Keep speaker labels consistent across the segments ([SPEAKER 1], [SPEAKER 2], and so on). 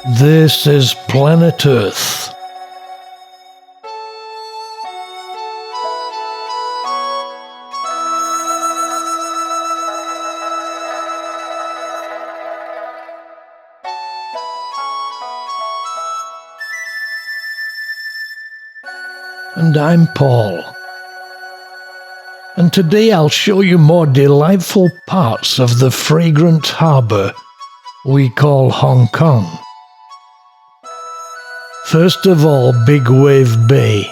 [SPEAKER 1] This is planet Earth. And I'm Paul. And today I'll show you more delightful parts of the fragrant harbour we call Hong Kong. First of all, Big Wave Bay,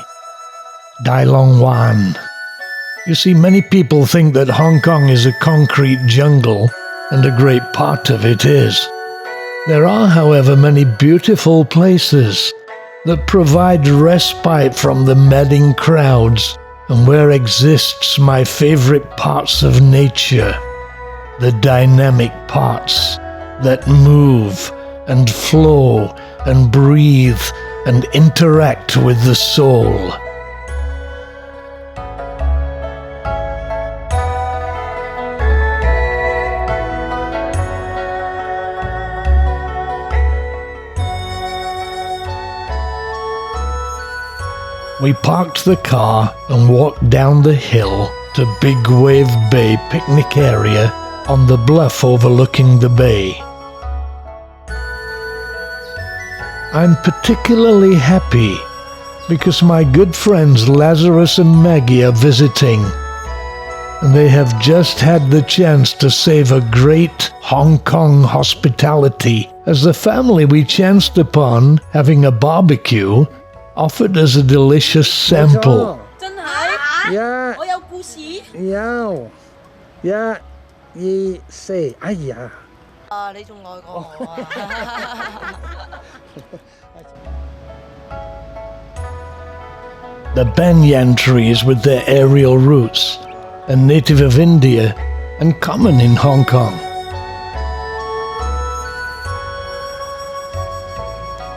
[SPEAKER 1] Dai Long Wan. You see, many people think that Hong Kong is a concrete jungle, and a great part of it is. There are, however, many beautiful places that provide respite from the madding crowds, and where exists my favourite parts of nature, the dynamic parts that move and flow and breathe and interact with the soul. We parked the car and walked down the hill to Big Wave Bay picnic area on the bluff overlooking the bay. I'm particularly happy because my good friends Lazarus and Maggie are visiting, and they have just had the chance to save a great Hong Kong hospitality as the family we chanced upon having a barbecue offered us a delicious sample.
[SPEAKER 2] 真係？我有故事。
[SPEAKER 3] 有，1、2、4，哎呀！
[SPEAKER 2] 你仲愛過我啊
[SPEAKER 1] The banyan trees with their aerial roots, a native of India and common in Hong Kong.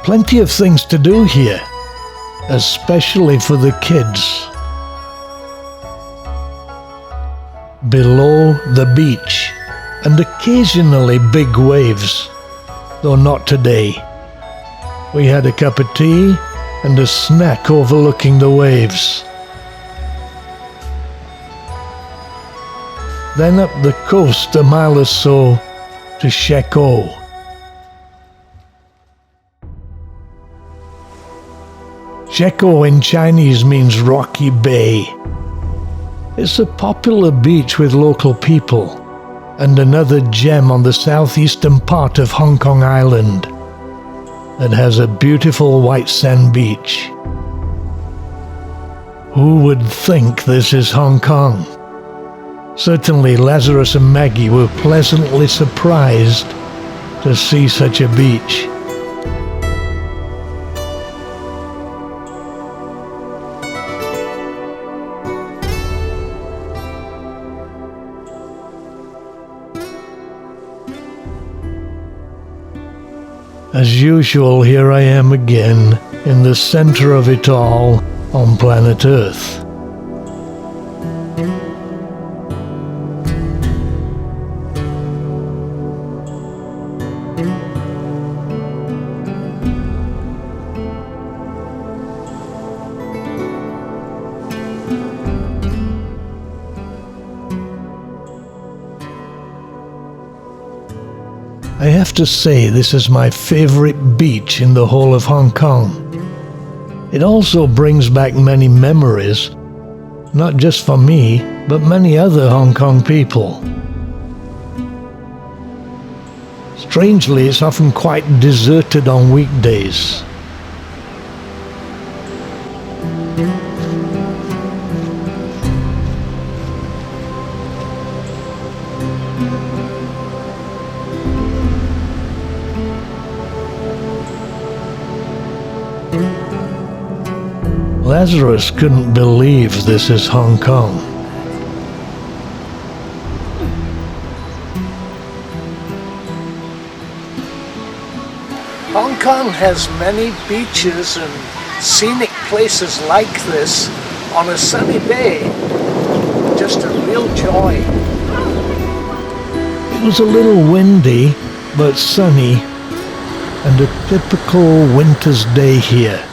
[SPEAKER 1] Plenty of things to do here, especially for the kids. Below the beach, and occasionally big waves, though not today. We had a cup of tea and a snack overlooking the waves. Then up the coast a mile or so to Shek O. Shek O in Chinese means Rocky Bay. It's a popular beach with local people, and another gem on the southeastern part of Hong Kong Island that has a beautiful white sand beach. Who would think this is Hong Kong? Certainly Lazarus and Maggie were pleasantly surprised to see such a beach. As usual, here I am again, in the center of it all, on planet Earth. I have to say this is my favorite beach in the whole of Hong Kong. It also brings back many memories, not just for me, but many other Hong Kong people. Strangely, it's often quite deserted on weekdays. Lazarus couldn't believe this is Hong Kong. Hong Kong has many beaches and scenic places like this on a sunny day. Just a real joy. It was a little windy, but sunny, and a typical winter's day here.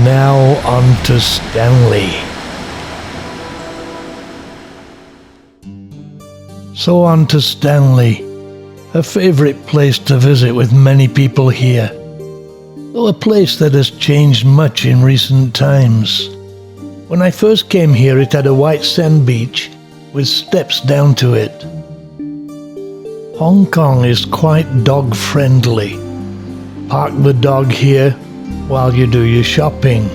[SPEAKER 1] Now on to Stanley. So on to Stanley, a favourite place to visit with many people here, though a place that has changed much in recent times. When I first came here, it had a white sand beach with steps down to it. Hong Kong is quite dog-friendly. Park the dog here while you do your shopping,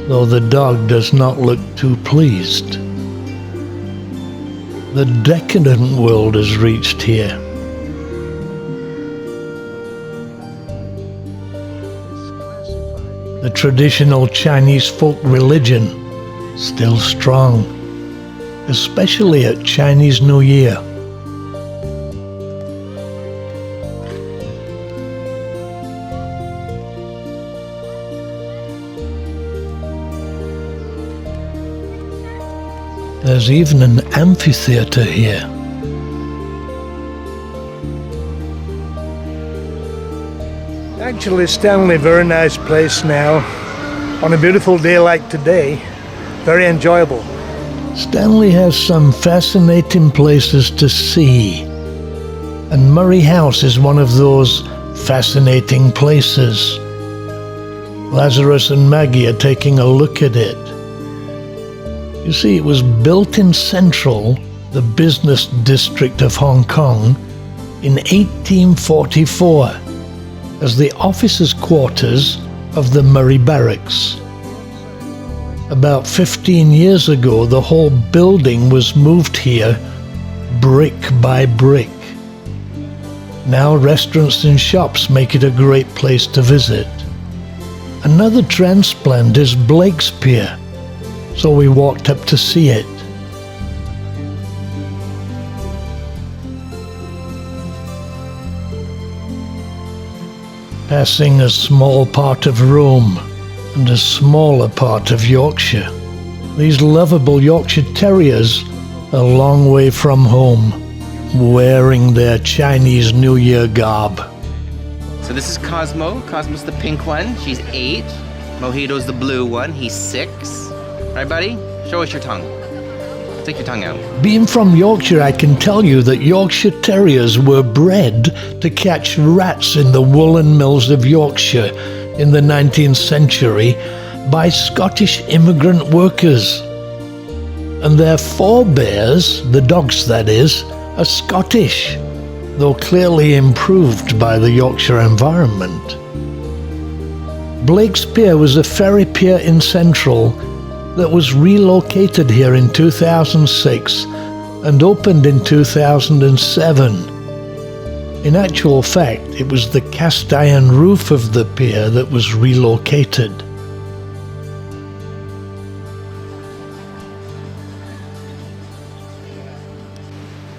[SPEAKER 1] though the dog does not look too pleased. The decadent world has reached here. The traditional Chinese folk religion still strong, especially at Chinese New Year. There's even an amphitheater here. Actually, Stanley, very nice place now. On a beautiful day like today, very enjoyable. Stanley has some fascinating places to see, and Murray House is one of those fascinating places. Lazarus and Maggie are taking a look at it. You see, it was built in Central, the business district of Hong Kong, in 1844 as the officers' quarters of the Murray Barracks. About 15 years ago, the whole building was moved here brick by brick. Now restaurants and shops make it a great place to visit. Another transplant is Blake's Pier, so we walked up to see it. Passing a small part of Rome and a smaller part of Yorkshire. These lovable Yorkshire Terriers a long way from home, wearing their Chinese New Year garb.
[SPEAKER 4] So this is Cosmo. Cosmo's the pink one. She's 8. Mojito's the blue one. He's 6. Right, buddy? Show us your tongue. Take your tongue out.
[SPEAKER 1] Being from Yorkshire, I can tell you that Yorkshire Terriers were bred to catch rats in the woolen mills of Yorkshire in the 19th century by Scottish immigrant workers. And their forebears, the dogs that is, are Scottish, though clearly improved by the Yorkshire environment. Blake's Pier was a ferry pier in Central that was relocated here in 2006 and opened in 2007. In actual fact, it was the cast iron roof of the pier that was relocated.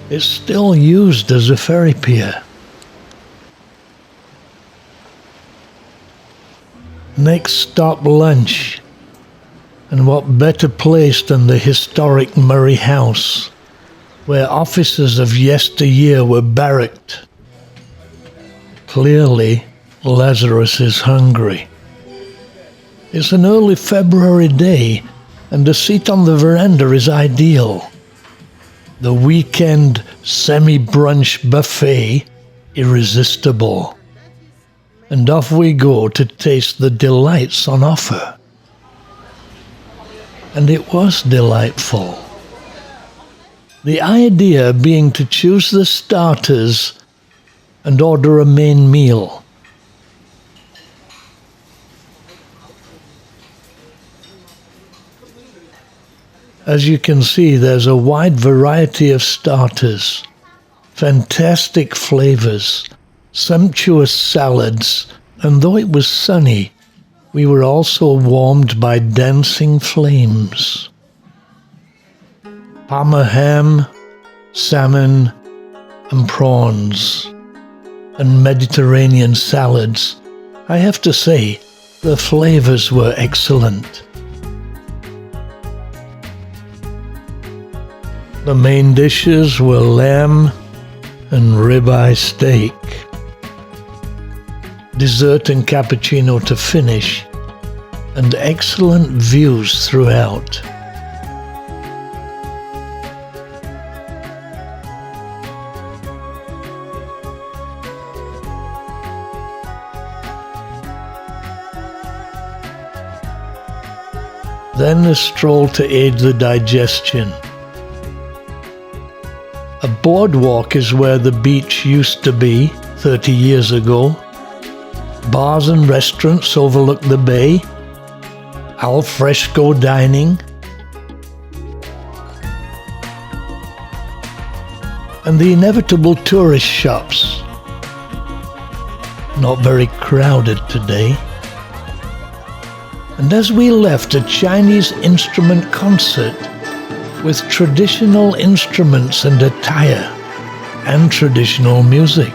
[SPEAKER 1] It's still used as a ferry pier. Next stop, lunch. And what better place than the historic Murray House, where officers of yesteryear were barracked. Clearly, Lazarus is hungry. It's an early February day, and a seat on the veranda is ideal. The weekend semi-brunch buffet, irresistible. And off we go to taste the delights on offer. And it was delightful. The idea being to choose the starters and order a main meal. As you can see, there's a wide variety of starters, fantastic flavors, sumptuous salads, and though it was sunny, we were also warmed by dancing flames. Parma ham, salmon, and prawns, and Mediterranean salads. I have to say, the flavors were excellent. The main dishes were lamb, and ribeye steak. Dessert and cappuccino to finish, and excellent views throughout. Then a stroll to aid the digestion. A boardwalk is where the beach used to be 30 years ago. Bars and restaurants overlook the bay. Al fresco dining. And the inevitable tourist shops. Not very crowded today. And as we left, a Chinese instrument concert with traditional instruments and attire and traditional music.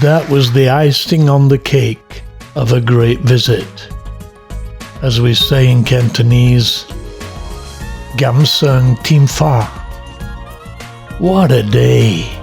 [SPEAKER 1] That was the icing on the cake of a great visit. As we say in Cantonese, Gam Sung Team Fa. What a day!